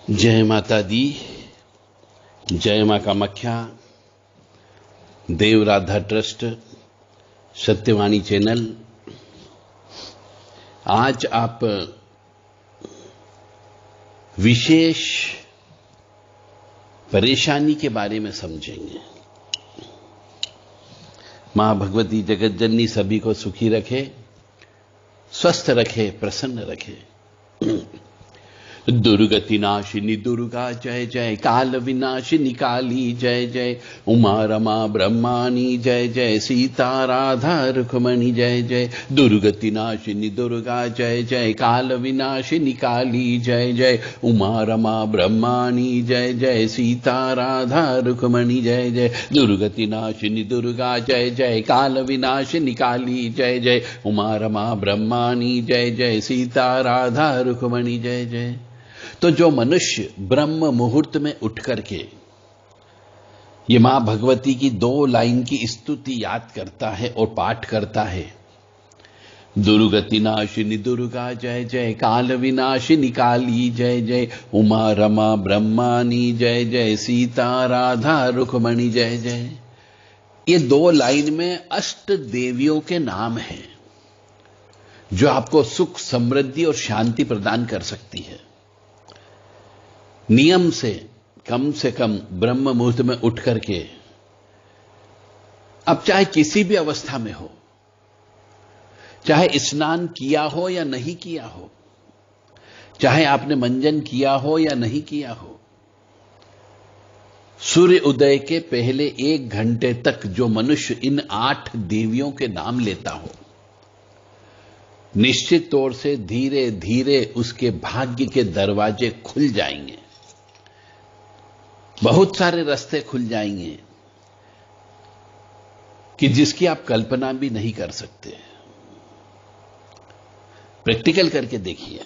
जय माता दी, जय मां कामाख्या, देव राधा ट्रस्ट, सत्यवाणी चैनल। आज आप विशेष परेशानी के बारे में समझेंगे। मां भगवती जगत जननी सभी को सुखी रखे, स्वस्थ रखे, प्रसन्न रखे। दुर्गति नाशिनी दुर्गा जय जय, काल विनाशिनी काली जय जय, उमा रमा ब्रह्मानी जय जय, सीता राधा रुक्मणी जय जय। दुर्गति नाशिनी दुर्गा जय जय, काल विनाशिनी काली जय जय, उमा रमा ब्रह्मानी जय जय, सीता राधा रुक्मणी जय जय। दुर्गति नाशिनी दुर्गा जय जय, काल विनाशिनी काली जय जय, उमा रमा ब्रह्मानी जय जय, सीता राधा रुक्मणी जय जय। तो जो मनुष्य ब्रह्म मुहूर्त में उठ करके ये मां भगवती की 2 लाइन की स्तुति याद करता है और पाठ करता है, दुर्गति नाशिनी दुर्गा जय जय, काल विनाशिनी काली जय जय, उमा रमा ब्रह्मानी जय जय, सीता राधा रुक्मणी जय जय। ये 2 लाइन में अष्ट देवियों के नाम हैं जो आपको सुख, समृद्धि और शांति प्रदान कर सकती है। नियम से कम ब्रह्म मुहूर्त में उठ करके, अब चाहे किसी भी अवस्था में हो, चाहे स्नान किया हो या नहीं किया हो, चाहे आपने मंजन किया हो या नहीं किया हो, सूर्य उदय के पहले 1 घंटे तक जो मनुष्य इन 8 देवियों के नाम लेता हो, निश्चित तौर से धीरे धीरे उसके भाग्य के दरवाजे खुल जाएंगे, बहुत सारे रास्ते खुल जाएंगे कि जिसकी आप कल्पना भी नहीं कर सकते। प्रैक्टिकल करके देखिए।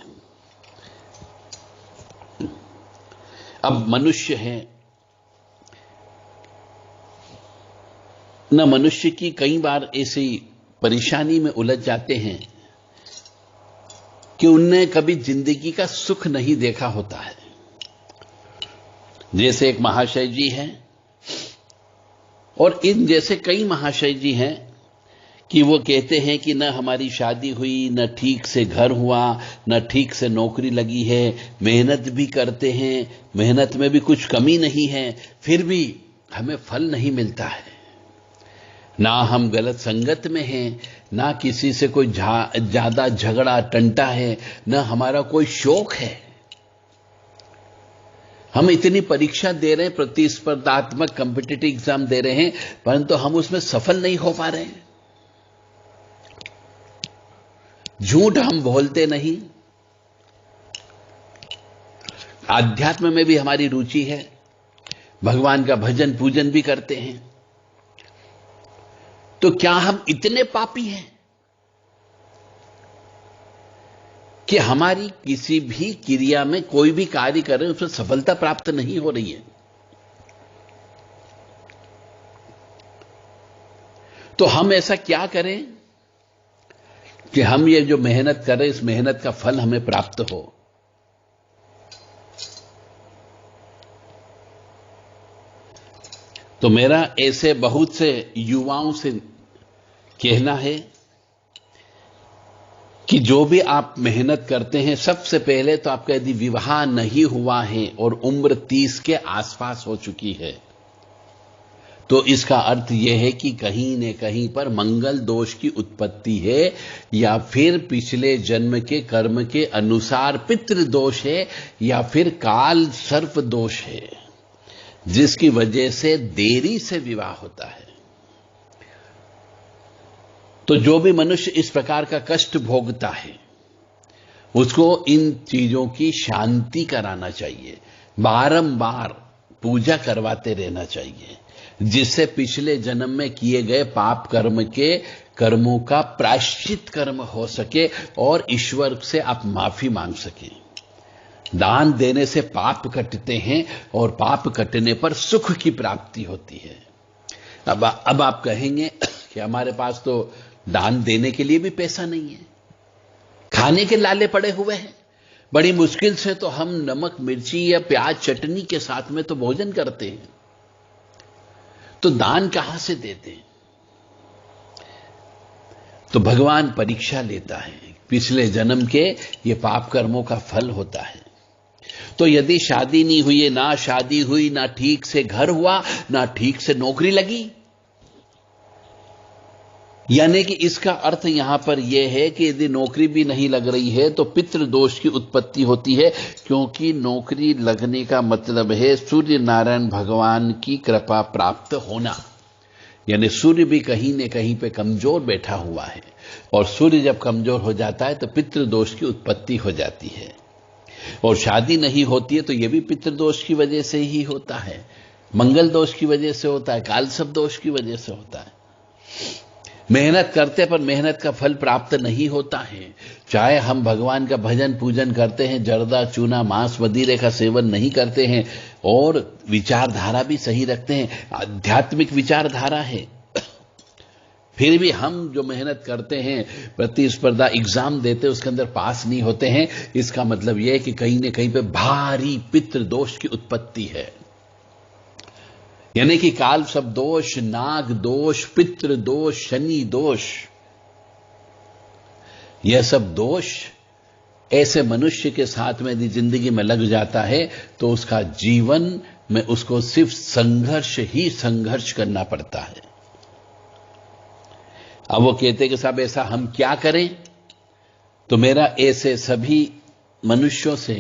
अब मनुष्य है न, मनुष्य की कई बार ऐसी परेशानी में उलझ जाते हैं कि उनने कभी जिंदगी का सुख नहीं देखा होता है। जैसे एक महाशय जी हैं और इन जैसे कई महाशय जी हैं कि वो कहते हैं कि न हमारी शादी हुई, न ठीक से घर हुआ, न ठीक से नौकरी लगी है, मेहनत भी करते हैं, मेहनत में भी कुछ कमी नहीं है, फिर भी हमें फल नहीं मिलता है। ना हम गलत संगत में हैं, ना किसी से कोई ज्यादा झगड़ा टंटा है, न हमारा कोई शौक है। हम इतनी परीक्षा दे रहे हैं, प्रतिस्पर्धात्मक कॉम्पिटिटिव एग्जाम दे रहे हैं, परंतु हम उसमें सफल नहीं हो पा रहे हैं। झूठ हम बोलते नहीं, आध्यात्म में भी हमारी रुचि है, भगवान का भजन पूजन भी करते हैं, तो क्या हम इतने पापी हैं कि हमारी किसी भी क्रिया में, कोई भी कार्य कर रहे हैं, उसमें सफलता प्राप्त नहीं हो रही है? तो हम ऐसा क्या करें कि हम ये जो मेहनत कर रहे हैं, इस मेहनत का फल हमें प्राप्त हो। तो मेरा ऐसे बहुत से युवाओं से कहना है कि जो भी आप मेहनत करते हैं, सबसे पहले तो आपका यदि विवाह नहीं हुआ है और उम्र 30 के आसपास हो चुकी है, तो इसका अर्थ यह है कि कहीं न कहीं पर मंगल दोष की उत्पत्ति है, या फिर पिछले जन्म के कर्म के अनुसार पितृ दोष है, या फिर काल सर्प दोष है, जिसकी वजह से देरी से विवाह होता है। तो जो भी मनुष्य इस प्रकार का कष्ट भोगता है, उसको इन चीजों की शांति कराना चाहिए, बारंबार पूजा करवाते रहना चाहिए, जिससे पिछले जन्म में किए गए पाप कर्म के कर्मों का प्रायश्चित कर्म हो सके और ईश्वर से आप माफी मांग सकें। दान देने से पाप कटते हैं और पाप कटने पर सुख की प्राप्ति होती है। अब आप कहेंगे कि हमारे पास तो दान देने के लिए भी पैसा नहीं है, खाने के लाले पड़े हुए हैं, बड़ी मुश्किल से तो हम नमक मिर्ची या प्याज चटनी के साथ में तो भोजन करते हैं, तो दान कहां से देते हैं? तो भगवान परीक्षा लेता है, पिछले जन्म के ये पाप कर्मों का फल होता है। तो यदि शादी नहीं हुई, ना शादी हुई, ना ठीक से घर हुआ, ना ठीक से नौकरी लगी, यानी कि इसका अर्थ यहां पर यह है कि यदि नौकरी भी नहीं लग रही है तो पितृदोष की उत्पत्ति होती है, क्योंकि नौकरी लगने का मतलब है सूर्य नारायण भगवान की कृपा प्राप्त होना। यानी सूर्य भी कहीं न कहीं पे कमजोर बैठा हुआ है, और सूर्य जब कमजोर हो जाता है तो पितृदोष की उत्पत्ति हो जाती है। और शादी नहीं होती है तो यह भी पितृदोष की वजह से ही होता है, मंगल दोष की वजह से होता है, कालसर्प दोष की वजह से होता है। मेहनत करते पर मेहनत का फल प्राप्त नहीं होता है। चाहे हम भगवान का भजन पूजन करते हैं, जर्दा चूना मांस मदिरे का सेवन नहीं करते हैं, और विचारधारा भी सही रखते हैं, आध्यात्मिक विचारधारा है, फिर भी हम जो मेहनत करते हैं, प्रतिस्पर्धा एग्जाम देते हैं, उसके अंदर पास नहीं होते हैं, इसका मतलब यह है कि कहीं न कहीं पे भारी पितृदोष की उत्पत्ति है। यानी कि काल सब दोष, नाग दोष, पितृ दोष, शनि दोष, यह सब दोष ऐसे मनुष्य के साथ में यदि जिंदगी में लग जाता है तो उसका जीवन में उसको सिर्फ संघर्ष ही संघर्ष करना पड़ता है। अब वो कहते कि साहब ऐसा हम क्या करें? तो मेरा ऐसे सभी मनुष्यों से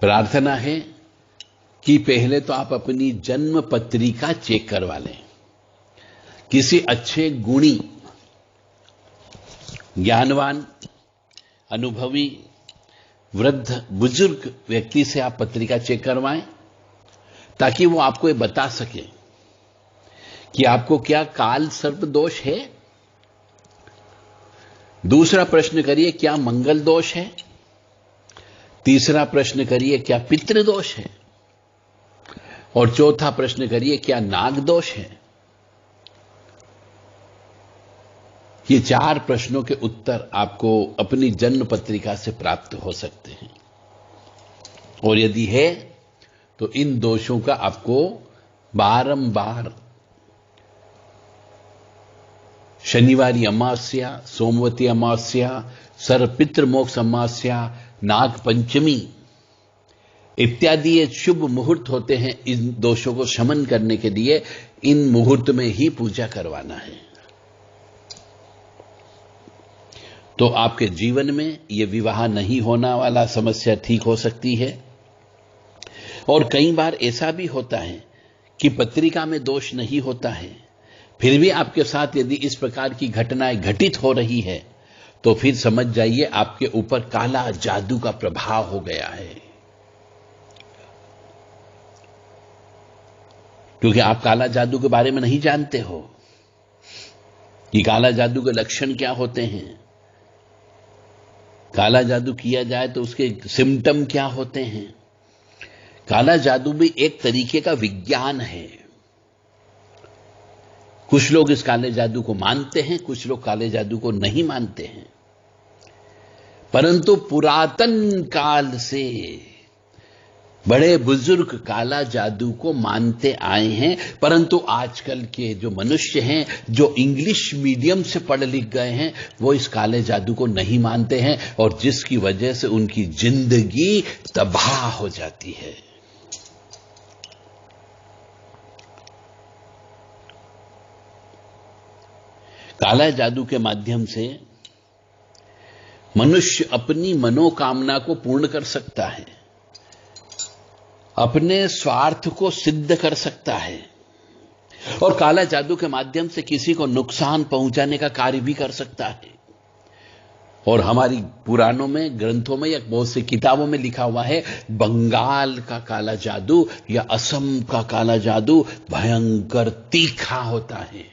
प्रार्थना है कि पहले तो आप अपनी जन्म पत्रिका चेक करवा लें। किसी अच्छे गुणी, ज्ञानवान, अनुभवी, वृद्ध, बुजुर्ग व्यक्ति से आप पत्रिका चेक करवाएं, ताकि वो आपको ये बता सके कि आपको क्या काल सर्प दोष है। दूसरा प्रश्न करिए क्या मंगल दोष है। तीसरा प्रश्न करिए क्या पितृ दोष है। और चौथा प्रश्न करिए क्या नाग दोष है। ये 4 प्रश्नों के उत्तर आपको अपनी जन्म पत्रिका से प्राप्त हो सकते हैं, और यदि है तो इन दोषों का आपको बारंबार शनिवारी अमावस्या, सोमवती अमावस्या, सर्वपितृ मोक्ष अमावस्या, नाग पंचमी इत्यादि ये शुभ मुहूर्त होते हैं। इन दोषों को शमन करने के लिए इन मुहूर्त में ही पूजा करवाना है। तो आपके जीवन में यह विवाह नहीं होना वाला समस्या ठीक हो सकती है। और कई बार ऐसा भी होता है कि पत्रिका में दोष नहीं होता है, फिर भी आपके साथ यदि इस प्रकार की घटनाएं घटित हो रही है तो फिर समझ जाइए आपके ऊपर काला जादू का प्रभाव हो गया है, क्योंकि आप काला जादू के बारे में नहीं जानते हो कि काला जादू के लक्षण क्या होते हैं, काला जादू किया जाए तो उसके सिम्टम क्या होते हैं। काला जादू भी एक तरीके का विज्ञान है। कुछ लोग इस काले जादू को मानते हैं, कुछ लोग काले जादू को नहीं मानते हैं, परंतु पुरातन काल से बड़े बुजुर्ग काला जादू को मानते आए हैं। परंतु आजकल के जो मनुष्य हैं, जो इंग्लिश मीडियम से पढ़ लिख गए हैं, वो इस काले जादू को नहीं मानते हैं, और जिसकी वजह से उनकी जिंदगी तबाह हो जाती है। काला जादू के माध्यम से मनुष्य अपनी मनोकामना को पूर्ण कर सकता है, अपने स्वार्थ को सिद्ध कर सकता है, और काला जादू के माध्यम से किसी को नुकसान पहुंचाने का कार्य भी कर सकता है। और हमारी पुराणों में, ग्रंथों में या बहुत सी किताबों में लिखा हुआ है, बंगाल का काला जादू या असम का काला जादू भयंकर तीखा होता है।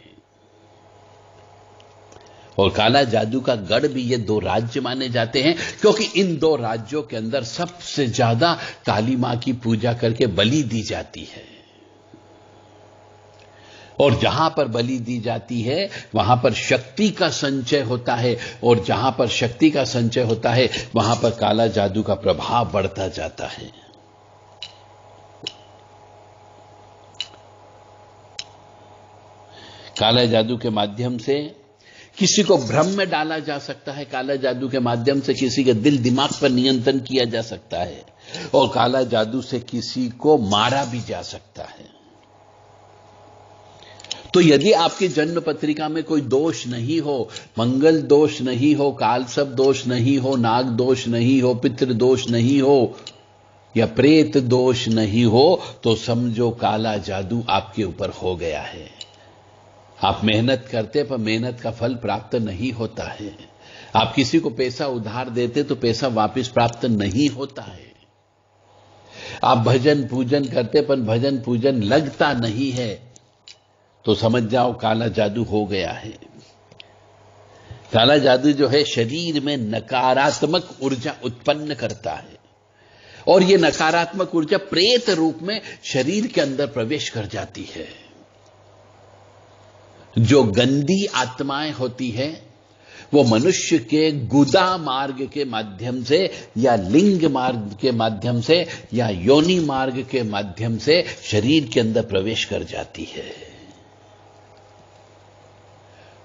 और काला जादू का गढ़ भी ये 2 राज्य माने जाते हैं, क्योंकि इन 2 राज्यों के अंदर सबसे ज्यादा काली मां की पूजा करके बलि दी जाती है। और जहां पर बलि दी जाती है वहां पर शक्ति का संचय होता है, और जहां पर शक्ति का संचय होता है वहां पर काला जादू का प्रभाव बढ़ता जाता है। काला जादू के माध्यम से किसी को भ्रम में डाला जा सकता है, काला जादू के माध्यम से किसी के दिल दिमाग पर नियंत्रण किया जा सकता है, और काला जादू से किसी को मारा भी जा सकता है। तो यदि आपकी जन्म पत्रिका में कोई दोष नहीं हो, मंगल दोष नहीं हो, कालसर्प दोष नहीं हो, नाग दोष नहीं हो, पितृ दोष नहीं हो, या प्रेत दोष नहीं हो, तो समझो काला जादू आपके ऊपर हो गया है। आप मेहनत करते पर मेहनत का फल प्राप्त नहीं होता है। आप किसी को पैसा उधार देते तो पैसा वापस प्राप्त नहीं होता है। आप भजन पूजन करते पर भजन पूजन लगता नहीं है, तो समझ जाओ काला जादू हो गया है। काला जादू जो है शरीर में नकारात्मक ऊर्जा उत्पन्न करता है, और यह नकारात्मक ऊर्जा प्रेत रूप में शरीर के अंदर प्रवेश कर जाती है। जो गंदी आत्माएं होती है वो मनुष्य के गुदा मार्ग के माध्यम से, या लिंग मार्ग के माध्यम से, या योनि मार्ग के माध्यम से शरीर के अंदर प्रवेश कर जाती है।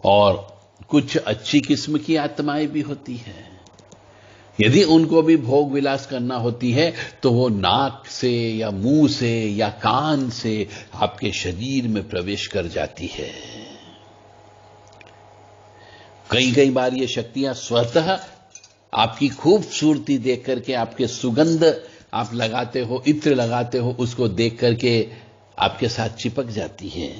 और कुछ अच्छी किस्म की आत्माएं भी होती हैं। यदि उनको भी भोग विलास करना होती है तो वो नाक से या मुंह से या कान से आपके शरीर में प्रवेश कर जाती है। कई बार ये शक्तियां स्वतः आपकी खूबसूरती देख करके, आपके सुगंध आप लगाते हो, इत्र लगाते हो, उसको देख करके आपके साथ चिपक जाती है।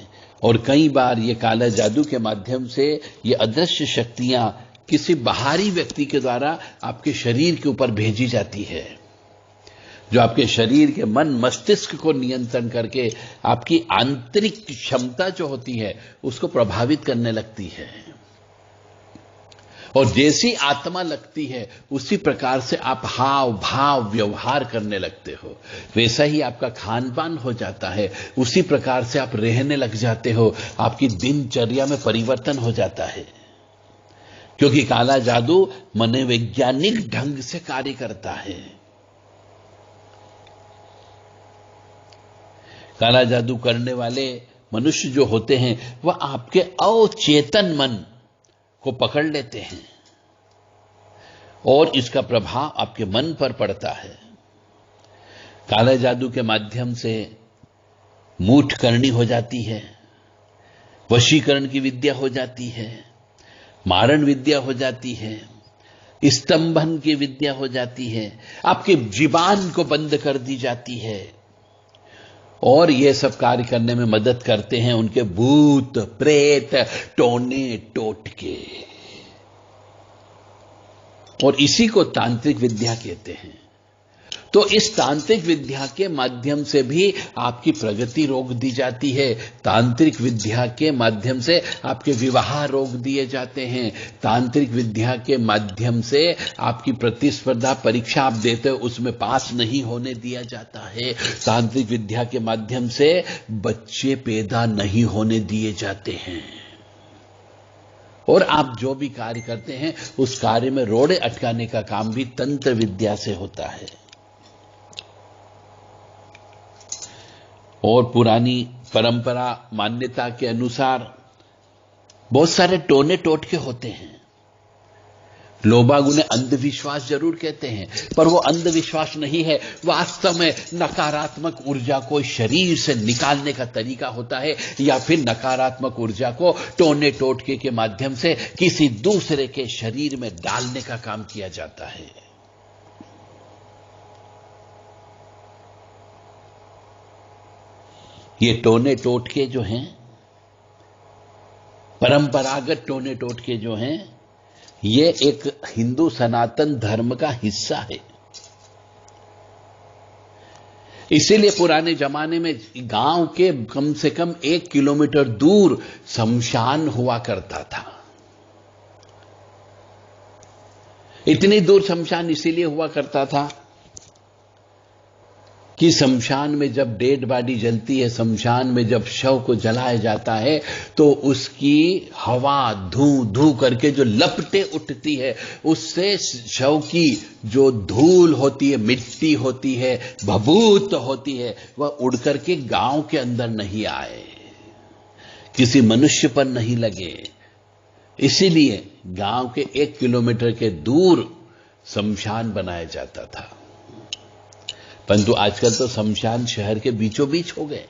और कई बार ये काला जादू के माध्यम से ये अदृश्य शक्तियां किसी बाहरी व्यक्ति के द्वारा आपके शरीर के ऊपर भेजी जाती है, जो आपके शरीर के मन मस्तिष्क को नियंत्रण करके आपकी आंतरिक क्षमता जो होती है उसको प्रभावित करने लगती है। और जैसी आत्मा लगती है उसी प्रकार से आप हाव भाव व्यवहार करने लगते हो, वैसा ही आपका खान पान हो जाता है, उसी प्रकार से आप रहने लग जाते हो, आपकी दिनचर्या में परिवर्तन हो जाता है। क्योंकि काला जादू मनोवैज्ञानिक ढंग से कार्य करता है। काला जादू करने वाले मनुष्य जो होते हैं वह आपके अवचेतन मन को पकड़ लेते हैं, और इसका प्रभाव आपके मन पर पड़ता है। काला जादू के माध्यम से मूठ करनी हो जाती है, वशीकरण की विद्या हो जाती है, मारण विद्या हो जाती है, स्तंभन की विद्या हो जाती है, आपकी जीबान को बंद कर दी जाती है। और यह सब कार्य करने में मदद करते हैं उनके भूत प्रेत टोने टोटके, और इसी को तांत्रिक विद्या कहते हैं। तो इस तांत्रिक विद्या के माध्यम से भी आपकी प्रगति रोक दी जाती है। तांत्रिक विद्या के माध्यम से आपके विवाह रोक दिए जाते हैं। तांत्रिक विद्या के माध्यम से आपकी प्रतिस्पर्धा परीक्षा आप देते हो उसमें पास नहीं होने दिया जाता है। तांत्रिक विद्या के माध्यम से बच्चे पैदा नहीं होने दिए जाते हैं। और आप जो भी कार्य करते हैं उस कार्य में रोड़े अटकाने का काम भी तंत्र विद्या से होता है। और पुरानी परंपरा मान्यता के अनुसार बहुत सारे टोने टोटके होते हैं। लोग बाग उन्हें अंधविश्वास जरूर कहते हैं, पर वो अंधविश्वास नहीं है, वास्तव में नकारात्मक ऊर्जा को शरीर से निकालने का तरीका होता है, या फिर नकारात्मक ऊर्जा को टोने टोटके के माध्यम से किसी दूसरे के शरीर में डालने का काम किया जाता है। ये टोने टोटके जो हैं, परंपरागत टोने टोटके जो हैं, ये एक हिंदू सनातन धर्म का हिस्सा है। इसीलिए पुराने जमाने में गांव के कम से कम 1 किलोमीटर दूर शमशान हुआ करता था। इतनी दूर शमशान इसीलिए हुआ करता था कि शमशान में जब डेड बॉडी जलती है, शमशान में जब शव को जलाया जाता है, तो उसकी हवा धू धू करके जो लपटें उठती है, उससे शव की जो धूल होती है, मिट्टी होती है, भभूत होती है, वह उड़ करके गांव के अंदर नहीं आए, किसी मनुष्य पर नहीं लगे। इसीलिए गांव के 1 किलोमीटर के दूर शमशान बनाया जाता था। परंतु आजकल तो शमशान शहर के बीचों बीच हो गए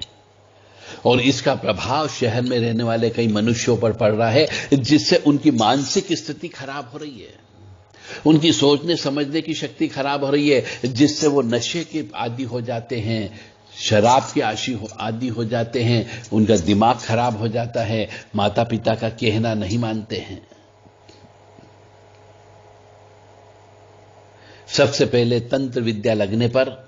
और इसका प्रभाव शहर में रहने वाले कई मनुष्यों पर पड़ रहा है, जिससे उनकी मानसिक स्थिति खराब हो रही है, उनकी सोचने समझने की शक्ति खराब हो रही है, जिससे वो नशे के आदी हो जाते हैं, शराब के आदी हो जाते हैं, उनका दिमाग खराब हो जाता है, माता पिता का कहना नहीं मानते हैं। सबसे पहले तंत्र विद्या लगने पर,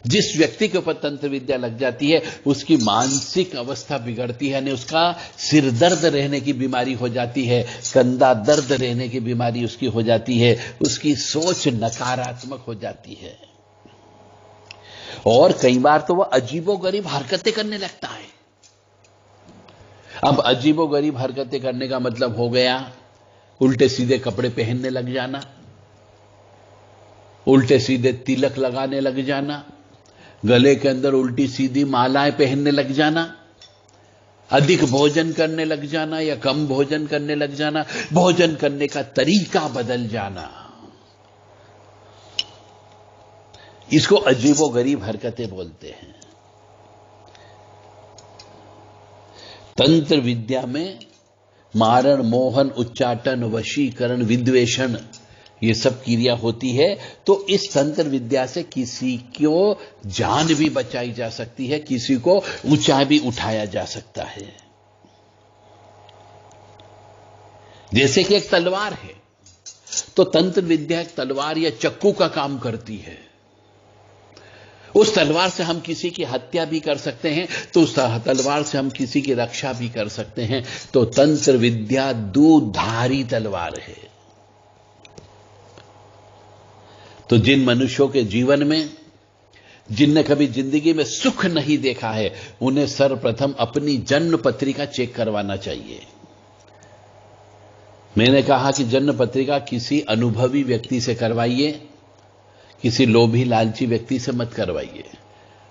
जिस व्यक्ति के ऊपर तंत्र विद्या लग जाती है, उसकी मानसिक अवस्था बिगड़ती है, यानी उसका सिर दर्द रहने की बीमारी हो जाती है, कंधा दर्द रहने की बीमारी उसकी हो जाती है, उसकी सोच नकारात्मक हो जाती है और कई बार तो वह अजीबोगरीब हरकतें करने लगता है। अब अजीबोगरीब हरकतें करने का मतलब हो गया उल्टे सीधे कपड़े पहनने लग जाना, उल्टे सीधे तिलक लगाने लग जाना, गले के अंदर उल्टी सीधी मालाएं पहनने लग जाना, अधिक भोजन करने लग जाना या कम भोजन करने लग जाना, भोजन करने का तरीका बदल जाना, इसको अजीबोगरीब हरकतें बोलते हैं। तंत्र विद्या में मारण, मोहन, उच्चाटन, वशीकरण, विद्वेषण, ये सब क्रिया होती है। तो इस तंत्र विद्या से किसी को जान भी बचाई जा सकती है, किसी को ऊंचा भी उठाया जा सकता है। जैसे कि एक तलवार है, तो तंत्र विद्या एक तलवार या चक्कू का काम करती है। उस तलवार से हम किसी की हत्या भी कर सकते हैं, तो उस तलवार से हम किसी की रक्षा भी कर सकते हैं। तो तंत्र विद्या दूधारी तलवार है। तो जिन मनुष्यों के जीवन में, जिनने कभी जिंदगी में सुख नहीं देखा है, उन्हें सर्वप्रथम अपनी जन्म पत्रिका चेक करवाना चाहिए। मैंने कहा कि जन्म पत्रिका किसी अनुभवी व्यक्ति से करवाइए, किसी लोभी लालची व्यक्ति से मत करवाइए।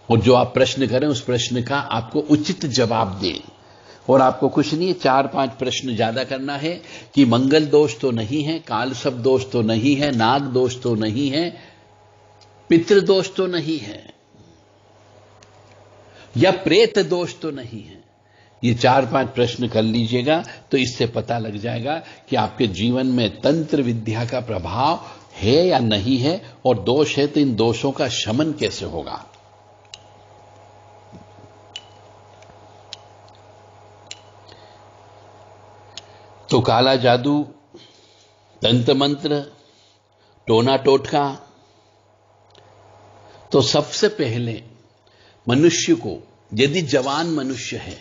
और जो आप प्रश्न करें उस प्रश्न का आपको उचित जवाब दें। और आपको कुछ नहीं, 4-5 प्रश्न ज्यादा करना है कि मंगल दोष तो नहीं है, काल शब्द दोष तो नहीं है, नाग दोष तो नहीं है, पितृ दोष तो नहीं है, या प्रेत दोष तो नहीं है। ये 4-5 प्रश्न कर लीजिएगा तो इससे पता लग जाएगा कि आपके जीवन में तंत्र विद्या का प्रभाव है या नहीं है, और दोष है तो इन दोषों का शमन कैसे होगा। तो काला जादू, तंत्र मंत्र, टोना टोटका, तो सबसे पहले मनुष्य को, यदि जवान मनुष्य है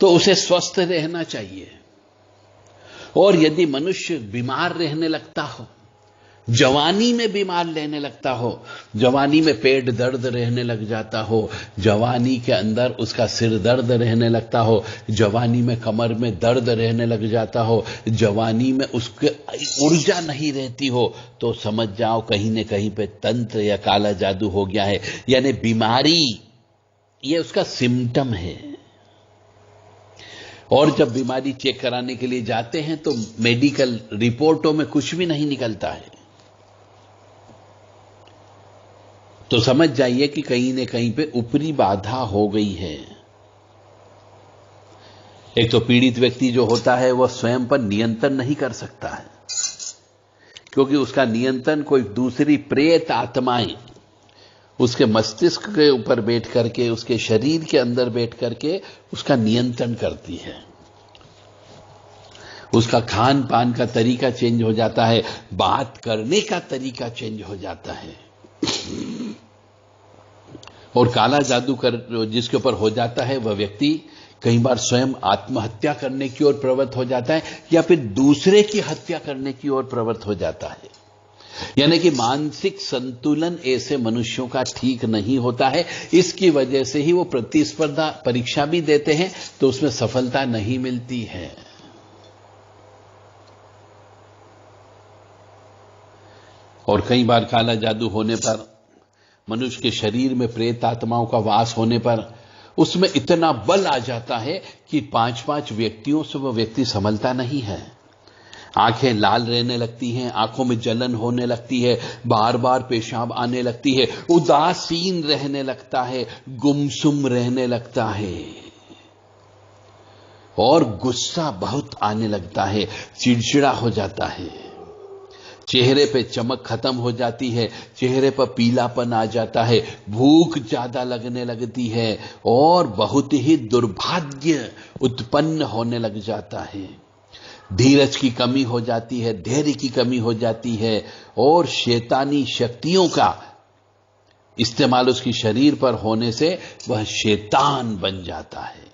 तो उसे स्वस्थ रहना चाहिए। और यदि मनुष्य बीमार रहने लगता हो, जवानी में बीमार रहने लगता हो, जवानी में पेट दर्द रहने लग जाता हो, जवानी के अंदर उसका सिर दर्द रहने लगता हो, जवानी में कमर में दर्द रहने लग जाता हो, जवानी में उसके ऊर्जा नहीं रहती हो, तो समझ जाओ कहीं न कहीं पे तंत्र या काला जादू हो गया है। यानी बीमारी ये उसका सिम्टम है। और जब बीमारी चेक कराने के लिए जाते हैं तो मेडिकल रिपोर्टों में कुछ भी नहीं निकलता है, तो समझ जाइए कि कहीं न कहीं पे ऊपरी बाधा हो गई है। एक तो पीड़ित व्यक्ति जो होता है वह स्वयं पर नियंत्रण नहीं कर सकता है, क्योंकि उसका नियंत्रण कोई दूसरी प्रेत आत्माएं उसके मस्तिष्क के ऊपर बैठ करके, उसके शरीर के अंदर बैठ करके उसका नियंत्रण करती है। उसका खान पान का तरीका चेंज हो जाता है, बात करने का तरीका चेंज हो जाता है। और काला जादू कर जिसके ऊपर हो जाता है वह व्यक्ति कई बार स्वयं आत्महत्या करने की ओर प्रवृत्त हो जाता है, या फिर दूसरे की हत्या करने की ओर प्रवृत्त हो जाता है। यानी कि मानसिक संतुलन ऐसे मनुष्यों का ठीक नहीं होता है। इसकी वजह से ही वो प्रतिस्पर्धा परीक्षा भी देते हैं तो उसमें सफलता नहीं मिलती है। और कई बार काला जादू होने पर, मनुष्य के शरीर में प्रेत आत्माओं का वास होने पर उसमें इतना बल आ जाता है कि 5-5 व्यक्तियों से वह व्यक्ति संभलता नहीं है। आंखें लाल रहने लगती हैं, आंखों में जलन होने लगती है, बार बार पेशाब आने लगती है, उदासीन रहने लगता है, गुमसुम रहने लगता है और गुस्सा बहुत आने लगता है, चिड़चिड़ा हो जाता है, चेहरे पे चमक खत्म हो जाती है, चेहरे पर पीलापन आ जाता है, भूख ज्यादा लगने लगती है और बहुत ही दुर्भाग्य उत्पन्न होने लग जाता है। धीरज की कमी हो जाती है, धैर्य की कमी हो जाती है और शैतानी शक्तियों का इस्तेमाल उसकी शरीर पर होने से वह शैतान बन जाता है।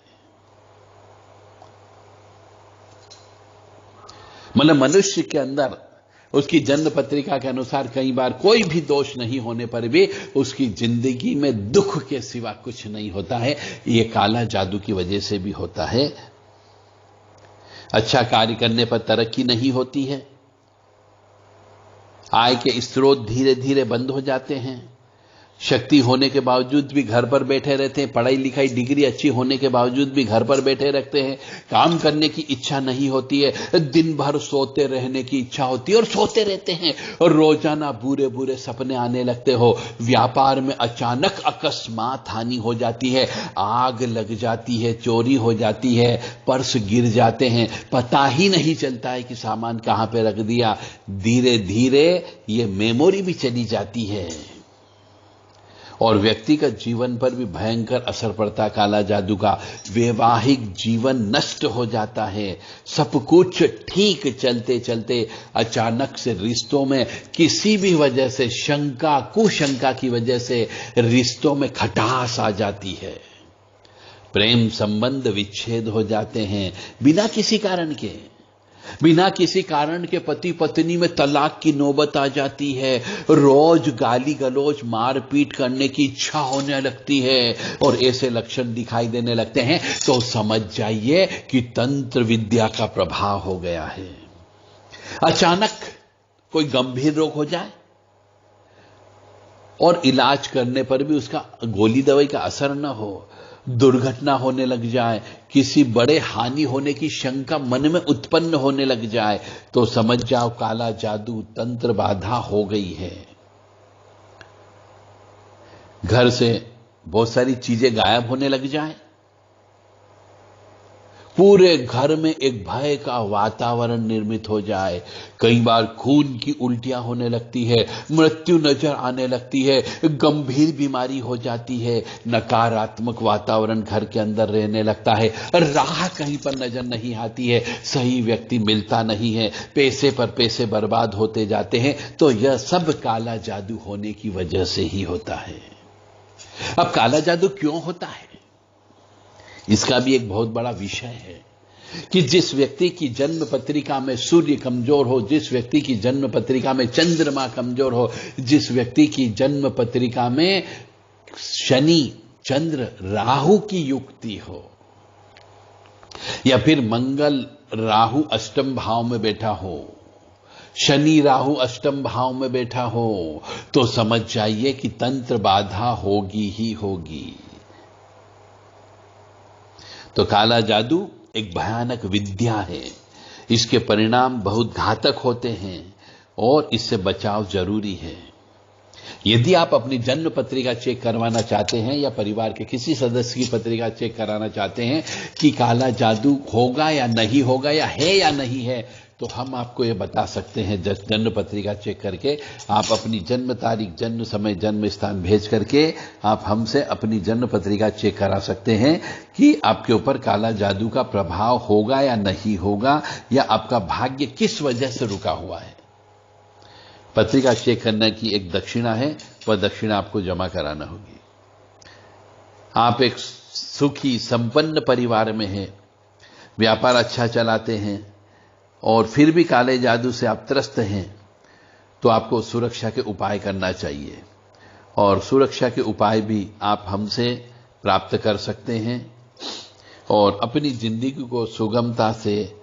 मतलब मनुष्य के अंदर उसकी जन्म पत्रिका के अनुसार कई बार कोई भी दोष नहीं होने पर भी उसकी जिंदगी में दुख के सिवा कुछ नहीं होता है। यह काला जादू की वजह से भी होता है। अच्छा कार्य करने पर तरक्की नहीं होती है, आय के स्रोत धीरे धीरे बंद हो जाते हैं, शक्ति होने के बावजूद भी घर पर बैठे रहते हैं, पढ़ाई लिखाई डिग्री अच्छी होने के बावजूद भी घर पर बैठे रखते हैं, काम करने की इच्छा नहीं होती है, दिन भर सोते रहने की इच्छा होती है और सोते रहते हैं और रोजाना बुरे बुरे सपने आने लगते हो, व्यापार में अचानक अकस्मात हानि हो जाती है, आग लग जाती है, चोरी हो जाती है, पर्स गिर जाते हैं, पता ही नहीं चलता है कि सामान कहां पे रख दिया, धीरे धीरे ये मेमोरी भी चली जाती है और व्यक्तिगत जीवन पर भी भयंकर असर पड़ता काला जादू का। वैवाहिक जीवन नष्ट हो जाता है, सब कुछ ठीक चलते चलते अचानक से रिश्तों में किसी भी वजह से शंका कुशंका की वजह से रिश्तों में खटास आ जाती है, प्रेम संबंध विच्छेद हो जाते हैं बिना किसी कारण के। बिना किसी कारण के पति पत्नी में तलाक की नौबत आ जाती है, रोज गाली गलौज मारपीट करने की इच्छा होने लगती है और ऐसे लक्षण दिखाई देने लगते हैं तो समझ जाइए कि तंत्र विद्या का प्रभाव हो गया है। अचानक कोई गंभीर रोग हो जाए और इलाज करने पर भी उसका गोली दवाई का असर न हो, दुर्घटना होने लग जाए, किसी बड़े हानि होने की शंका मन में उत्पन्न होने लग जाए तो समझ जाओ काला जादू तंत्र बाधा हो गई है। घर से बहुत सारी चीजें गायब होने लग जाए, पूरे घर में एक भय का वातावरण निर्मित हो जाए, कई बार खून की उल्टियां होने लगती है, मृत्यु नजर आने लगती है, गंभीर बीमारी हो जाती है, नकारात्मक वातावरण घर के अंदर रहने लगता है, राह कहीं पर नजर नहीं आती है, सही व्यक्ति मिलता नहीं है, पैसे पर पैसे बर्बाद होते जाते हैं। तो यह सब काला जादू होने की वजह से ही होता है। अब काला जादू क्यों होता है, इसका भी एक बहुत बड़ा विषय है कि जिस व्यक्ति की जन्म पत्रिका में सूर्य कमजोर हो, जिस व्यक्ति की जन्म पत्रिका में चंद्रमा कमजोर हो, जिस व्यक्ति की जन्म पत्रिका में शनि चंद्र राहु की युक्ति हो या फिर मंगल राहु अष्टम भाव में बैठा हो, शनि राहु अष्टम भाव में बैठा हो, तो समझ जाइए कि तंत्र बाधा होगी ही होगी। तो काला जादू एक भयानक विद्या है, इसके परिणाम बहुत घातक होते हैं और इससे बचाव जरूरी है। यदि आप अपनी जन्म पत्रिका चेक करवाना चाहते हैं या परिवार के किसी सदस्य की पत्रिका चेक कराना चाहते हैं कि काला जादू होगा या नहीं होगा या है या नहीं है, तो हम आपको यह बता सकते हैं। जन्म पत्रिका चेक करके आप अपनी जन्म तारीख, जन्म समय, जन्म स्थान भेज करके आप हमसे अपनी जन्म पत्रिका चेक करा सकते हैं कि आपके ऊपर काला जादू का प्रभाव होगा या नहीं होगा, या आपका भाग्य किस वजह से रुका हुआ है। पत्रिका चेक करने की एक दक्षिणा है, वह दक्षिणा आपको जमा कराना होगी। आप एक सुखी संपन्न परिवार में हैं, व्यापार अच्छा चलाते हैं और फिर भी काले जादू से आप त्रस्त हैं, तो आपको सुरक्षा के उपाय करना चाहिए, और सुरक्षा के उपाय भी आप हमसे प्राप्त कर सकते हैं और अपनी जिंदगी को सुगमता से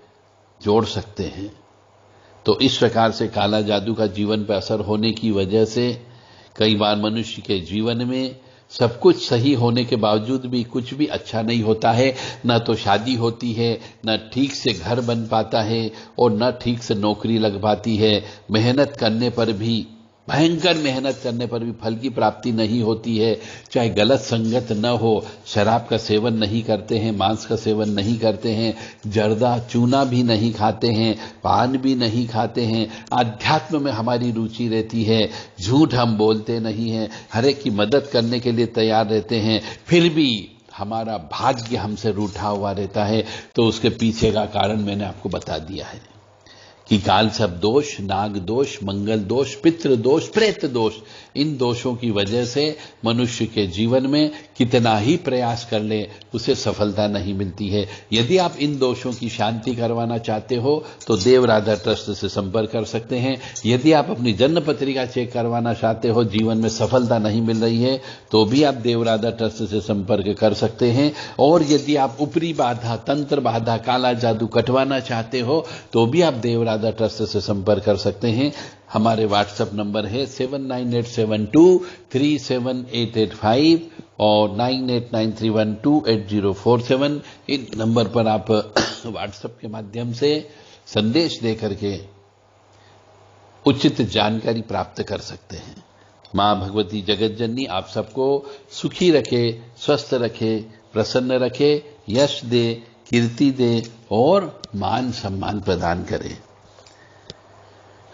जोड़ सकते हैं। तो इस प्रकार से काला जादू का जीवन पर असर होने की वजह से कई बार मनुष्य के जीवन में सब कुछ सही होने के बावजूद भी कुछ भी अच्छा नहीं होता है। न तो शादी होती है, न ठीक से घर बन पाता है और न ठीक से नौकरी लग पाती है। मेहनत करने पर भी, भयंकर मेहनत करने पर भी फल की प्राप्ति नहीं होती है। चाहे गलत संगत न हो, शराब का सेवन नहीं करते हैं, मांस का सेवन नहीं करते हैं, जर्दा चूना भी नहीं खाते हैं, पान भी नहीं खाते हैं, आध्यात्म में हमारी रुचि रहती है, झूठ हम बोलते नहीं हैं, हर एक की मदद करने के लिए तैयार रहते हैं, फिर भी हमारा भाग्य हमसे रूठा हुआ रहता है। तो उसके पीछे का कारण मैंने आपको बता दिया है कि काल सब दोष, नाग दोष, मंगल दोष, पितृ दोष, प्रेत दोष, इन दोषों की वजह से मनुष्य के जीवन में कितना ही प्रयास कर ले उसे सफलता नहीं मिलती है। यदि आप इन दोषों की शांति करवाना चाहते हो तो देव राधा ट्रस्ट से संपर्क कर सकते हैं। यदि आप अपनी जन्म पत्रिका चेक करवाना चाहते हो, जीवन में सफलता नहीं मिल रही है, तो भी आप देव राधा ट्रस्ट से संपर्क कर सकते हैं। और यदि आप ऊपरी बाधा, तंत्र बाधा, काला जादू कटवाना चाहते हो तो भी आप देव राधा ट्रस्ट से संपर्क कर सकते हैं। हमारे व्हाट्सएप नंबर है 7987237885 और 9893128047। इन नंबर पर आप व्हाट्सएप के माध्यम से संदेश दे करके उचित जानकारी प्राप्त कर सकते हैं। मां भगवती जगत जननी आप सबको सुखी रखे, स्वस्थ रखे, प्रसन्न रखे, यश दे, कीर्ति दे और मान सम्मान प्रदान करे।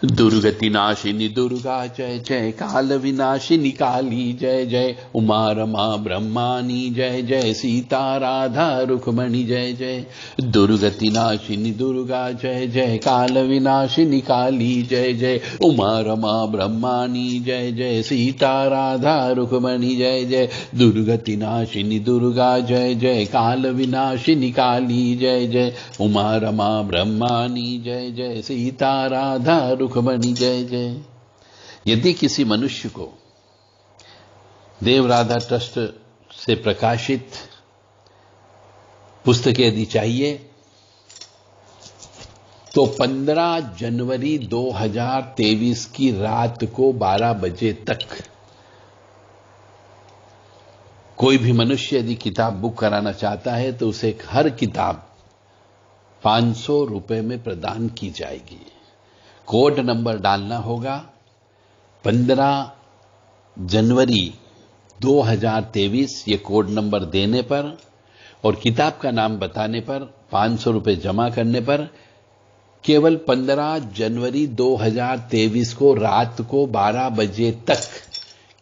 दुर्गति नाशिनी दुर्गा जय जय, काल विनाशिनी काली जय जय, उमा रमा ब्रह्मानी जय जय, सीता राधा रुक्मणी जय जय। दुर्गति नाशिनी दुर्गा जय जय, काल विनाशिनी काली जय जय, उमा रमा ब्रह्मानी जय जय, सीता राधा रुक्मणी जय जय। दुर्गति नाशिनी दुर्गा जय जय, काल विनाशिनी काली जय जय, उमा रमा ब्रह्मानी जय जय, सीता राधा रुक्मणी जय जय। यदि किसी मनुष्य को देव राधा ट्रस्ट से प्रकाशित पुस्तकें यदि चाहिए तो 15 जनवरी 2023 की रात को 12 बजे तक कोई भी मनुष्य यदि किताब बुक कराना चाहता है तो उसे हर किताब 500 रुपए में प्रदान की जाएगी। कोड नंबर डालना होगा 15 जनवरी 2023, ये कोड नंबर देने पर और किताब का नाम बताने पर 500 रुपए जमा करने पर केवल 15 जनवरी 2023 को रात को 12 बजे तक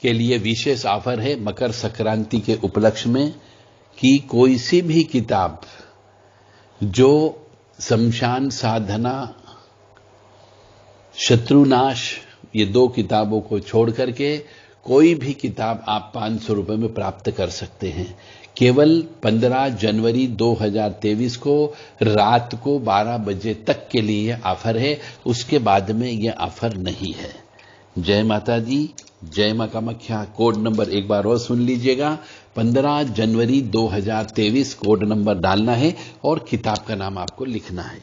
के लिए विशेष ऑफर है मकर संक्रांति के उपलक्ष्य में कि कोई सी भी किताब जो शमशान साधना, शत्रुनाश, ये 2 किताबों को छोड़ करके कोई भी किताब आप 500 रुपए में प्राप्त कर सकते हैं। केवल 15 जनवरी 2023 को रात को 12 बजे तक के लिए यह ऑफर है, उसके बाद में यह ऑफर नहीं है। जय माता दी, जय मां कामाख्या। कोड नंबर एक बार और सुन लीजिएगा, 15 जनवरी 2023 कोड नंबर डालना है और किताब का नाम आपको लिखना है।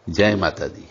जय माता दी।